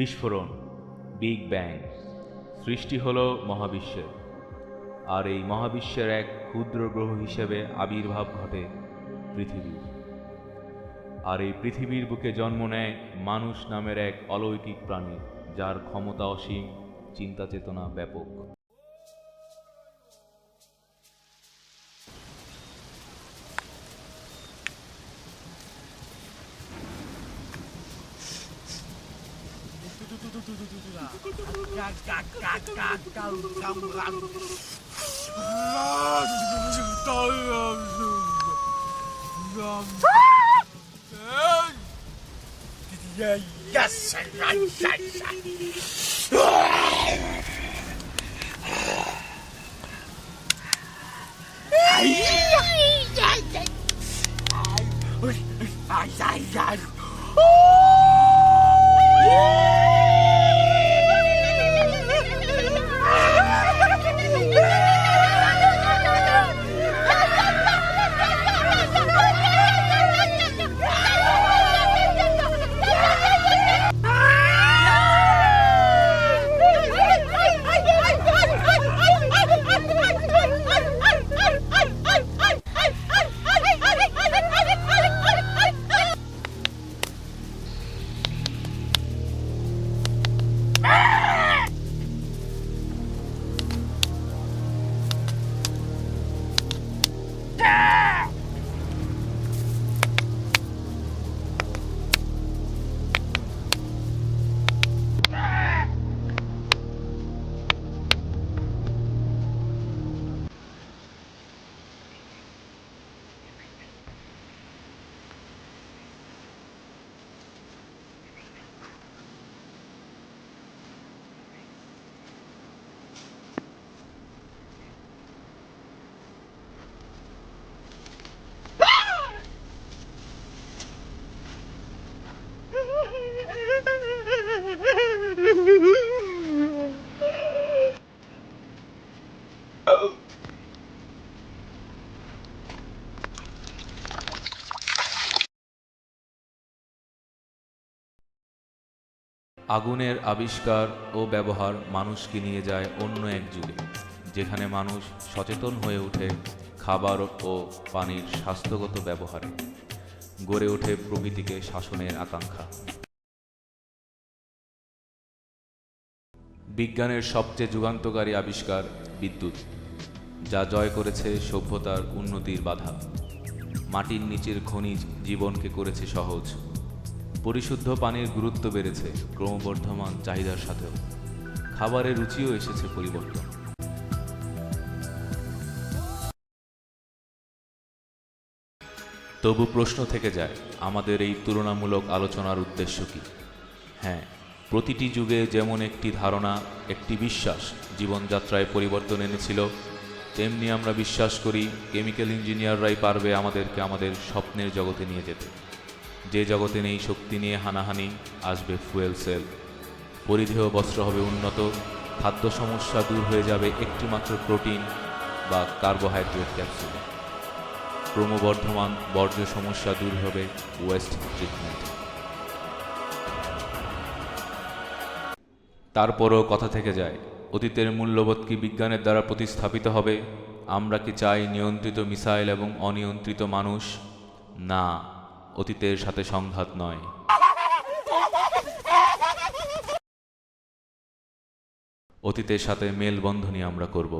বিস্ফোরণ, big bang. সৃষ্টি হলো মহাবিশ্বের, আর এই মহাবিশ্বের এক ক্ষুদ্র গ্রহ হিসেবে আবির্ভাব ঘটে পৃথিবীর। আর এই পৃথিবীর বুকে জন্ম নেয় মানুষ নামের এক অলৌকিক প্রাণী, যার ক্ষমতা অসীম, চিন্তা চেতনা ব্যাপক। আগুনের আবিষ্কার ও ব্যবহার মানুষকে নিয়ে যায় অন্য এক যুগে, যেখানে মানুষ সচেতন হয়ে ওঠে খাবার ও পানির স্বাস্থ্যগত ব্যবহারে, গড়ে ওঠে প্রকৃতিকে শাসনের আকাঙ্ক্ষা। বিজ্ঞানের সবচেয়ে যুগান্তকারী আবিষ্কার বিদ্যুৎ, যা জয় করেছে সভ্যতার উন্নতির বাধা। মাটির নিচের খনিজ জীবনকে করেছে সহজ। পরিশুদ্ধ পানির গুরুত্ব বেড়েছে ক্রমবর্ধমান চাহিদার সাথেও। খাবারের রুচিও এসেছে পরিবর্তন। তবু প্রশ্ন থেকে যায়, আমাদের এই তুলনামূলক আলোচনার উদ্দেশ্য কি? হ্যাঁ, প্রতিটি যুগে যেমন একটি ধারণা, একটি বিশ্বাস জীবনযাত্রায় পরিবর্তন এনেছিল, তেমনি আমরা বিশ্বাস করি কেমিক্যাল ইঞ্জিনিয়াররাই পারবে আমাদেরকে আমাদের স্বপ্নের জগতে নিয়ে যেতে। যে জগতে নেই শক্তি নিয়ে হানাহানি, আসবে ফুয়েল সেল। পরিধেয় বস্ত্র হবে উন্নত, খাদ্য সমস্যা দূর হয়ে যাবে একটিমাত্র প্রোটিন বা কার্বোহাইড্রেট ক্যাপসুলে। ক্রমবর্ধমান বর্জ্য সমস্যা দূর হবে ওয়েস্ট ট্রিটমেন্ট। তারপরও কথা থেকে যায়, অতীতের মূল্যবোধ কি বিজ্ঞানের দ্বারা প্রতিস্থাপিত হবে? আমরা কি চাই নিয়ন্ত্রিত মিসাইল এবং অনিয়ন্ত্রিত মানুষ? না, অতীতের সাথে সংঘাত নয়। অতীতের সাথে মেলবন্ধনই আমরা করব।